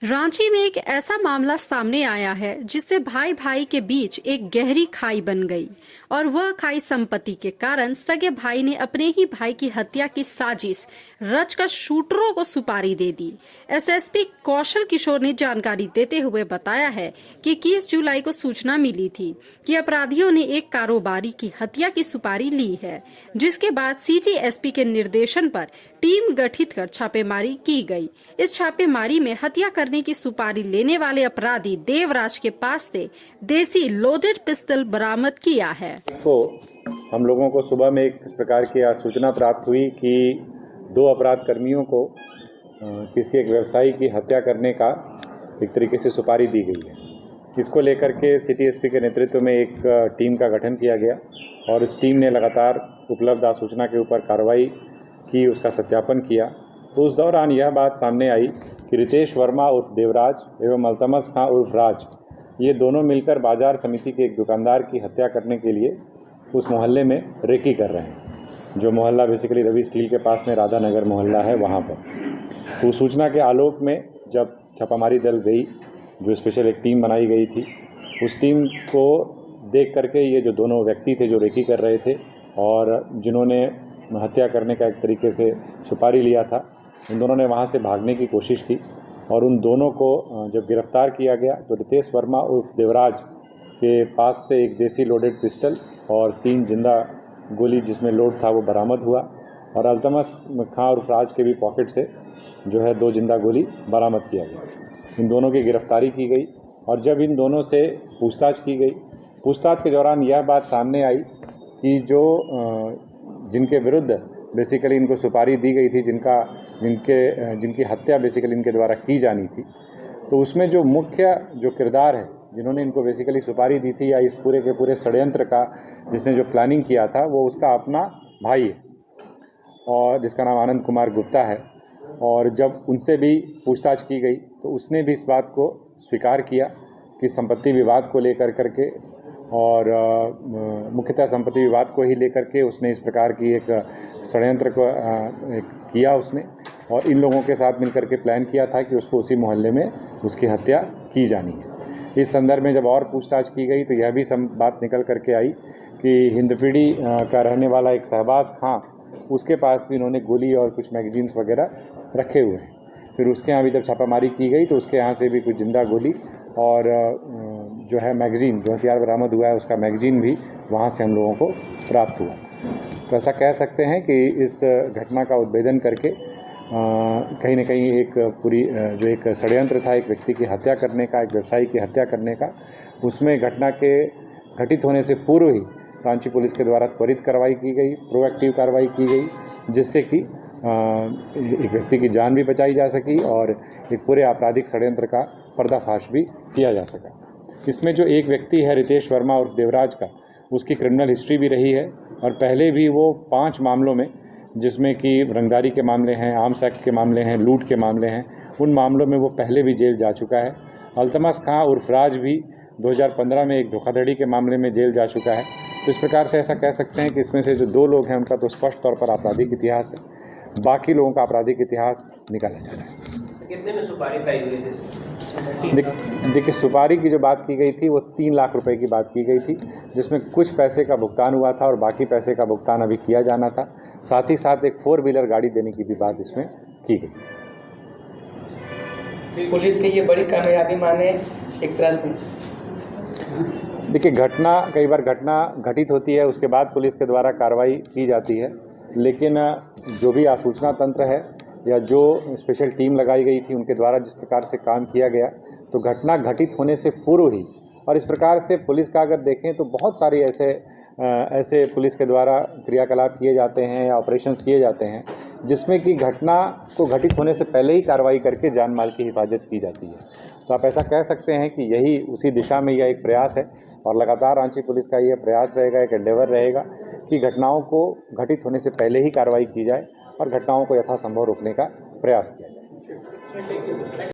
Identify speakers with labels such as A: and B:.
A: रांची में एक ऐसा मामला सामने आया है जिससे भाई भाई के बीच एक गहरी खाई बन गई और वह खाई संपत्ति के कारण सगे भाई ने अपने ही भाई की हत्या की साजिश रचकर शूटरों को सुपारी दे दी। एसएसपी कौशल किशोर ने जानकारी देते हुए बताया है कि 21 जुलाई को सूचना मिली थी कि अपराधियों ने एक कारोबारी की हत्या की सुपारी ली है, जिसके बाद सीजी एसपी के निर्देशन पर टीम गठित कर छापेमारी की गई। इस छापेमारी में हत्या करने की सुपारी लेने वाले अपराधी देवराज के पास से देसी लोडेड पिस्टल बरामद किया है।
B: तो हम लोगों को सुबह में एक इस प्रकार की सूचना प्राप्त हुई कि दो अपराध कर्मियों को किसी एक व्यवसायी की हत्या करने का एक तरीके से सुपारी दी गई है। इसको लेकर के सिटी एसपी के नेतृत्व में एक टीम का गठन किया गया और इस टीम ने लगातार उपलब्ध सूचना के ऊपर कार्रवाई की, उसका सत्यापन किया। तो उस दौरान यह बात सामने आई कि रितेश वर्मा उर्फ देवराज एवं अल्तमस खां उर्फ राज, ये दोनों मिलकर बाजार समिति के एक दुकानदार की हत्या करने के लिए उस मोहल्ले में रेकी कर रहे हैं, जो मोहल्ला बेसिकली रवि स्टील के पास में राधा नगर मोहल्ला है, वहाँ पर। तो सूचना के आलोक में जब छापामारी दल गई, जो स्पेशल एक टीम बनाई गई थी, उस टीम को देख करके ये जो दोनों व्यक्ति थे जो रेकी कर रहे थे और जिन्होंने हत्या करने का एक तरीके से सुपारी लिया था, उन दोनों ने वहाँ से भागने की कोशिश की और उन दोनों को जब गिरफ्तार किया गया तो रितेश वर्मा उर्फ देवराज के पास से एक देसी लोडेड पिस्टल और 3 जिंदा गोली जिसमें लोड था वो बरामद हुआ और अल्तमस खां उर्फ राज के भी पॉकेट से जो है 2 जिंदा गोली बरामद किया गया। इन दोनों की गिरफ्तारी की गई और जब इन दोनों से पूछताछ की गई, पूछताछ के दौरान यह बात सामने आई कि जिनके विरुद्ध बेसिकली इनको सुपारी दी गई थी, जिनकी हत्या बेसिकली इनके द्वारा की जानी थी, तो उसमें जो मुख्य किरदार है, जिन्होंने इनको बेसिकली सुपारी दी थी या इस पूरे के पूरे षड्यंत्र का जिसने जो प्लानिंग किया था, वो उसका अपना भाई है और जिसका नाम आनंद कुमार गुप्ता है। और जब उनसे भी पूछताछ की गई तो उसने भी इस बात को स्वीकार किया कि संपत्ति विवाद को लेकर करके और मुख्यतः संपत्ति विवाद को ही लेकर के उसने इस प्रकार की एक षड्यंत्र को किया उसने, और इन लोगों के साथ मिलकर के प्लान किया था कि उसको उसी मोहल्ले में उसकी हत्या की जानी है। इस संदर्भ में जब और पूछताछ की गई तो यह भी बात निकल करके आई कि हिंदपीढ़ी का रहने वाला एक शहबाज खां, उसके पास भी इन्होंने गोली और कुछ मैगजीन्स वगैरह रखे हुए हैं। फिर उसके यहाँ भी जब छापामारी की गई तो उसके यहाँ से भी कुछ जिंदा गोली और जो है मैगजीन, जो हथियार बरामद हुआ है उसका मैगजीन भी वहाँ से हम लोगों को प्राप्त हुआ। तो ऐसा कह सकते हैं कि इस घटना का उद्भेदन करके कहीं न कहीं एक पूरी जो एक षड्यंत्र था एक व्यक्ति की हत्या करने का, एक व्यवसायी की हत्या करने का, उसमें घटना के घटित होने से पूर्व ही रांची पुलिस के द्वारा त्वरित कार्रवाई की गई, प्रोएक्टिव कार्रवाई की गई, जिससे कि एक व्यक्ति की जान भी बचाई जा सकी और एक पूरे आपराधिक षड्यंत्र का पर्दाफाश भी किया जा सका। इसमें जो एक व्यक्ति है रितेश वर्मा और देवराज का, उसकी क्रिमिनल हिस्ट्री भी रही है और पहले भी वो 5 मामलों में, जिसमें कि रंगदारी के मामले हैं, आर्म्स एक्ट के मामले हैं, लूट के मामले हैं, उन मामलों में वो पहले भी जेल जा चुका है। अल्तमस खां उर्फ राज भी 2015 में एक धोखाधड़ी के मामले में जेल जा चुका है। तो इस प्रकार से ऐसा कह सकते हैं कि इसमें से जो 2 लोग हैं उनका तो स्पष्ट तौर पर आपराधिक इतिहास है, बाकी लोगों का आपराधिक इतिहास निकाला जा रहा है।
C: कितने में सुपारी तय हुई थी?
B: देखिए, सुपारी की जो बात की गई थी वो 3 लाख रुपए की बात की गई थी, जिसमें कुछ पैसे का भुगतान हुआ था और बाकी पैसे का भुगतान अभी किया जाना था। साथ ही साथ एक 4 व्हीलर गाड़ी देने की भी बात इसमें की गई।
C: पुलिस की ये बड़ी कामयाबी माने एक तरह से।
B: देखिए, कई बार घटना घटित होती है, उसके बाद पुलिस के द्वारा कार्रवाई की जाती है, लेकिन जो भी आसूचना तंत्र है या जो स्पेशल टीम लगाई गई थी उनके द्वारा जिस प्रकार से काम किया गया, तो घटना घटित होने से पूर्व ही, और इस प्रकार से पुलिस का अगर देखें तो बहुत सारे ऐसे पुलिस के द्वारा क्रियाकलाप किए जाते हैं या ऑपरेशंस किए जाते हैं, जिसमें कि घटना को घटित होने से पहले ही कार्रवाई करके जान माल की हिफाजत की जाती है। तो आप ऐसा कह सकते हैं कि यही उसी दिशा में यह एक प्रयास है और लगातार रांची पुलिस का यह प्रयास रहेगा, एक एंडेवर रहेगा कि घटनाओं को घटित होने से पहले ही कार्रवाई की जाए और घटनाओं को यथासंभव रोकने का प्रयास किया जाए।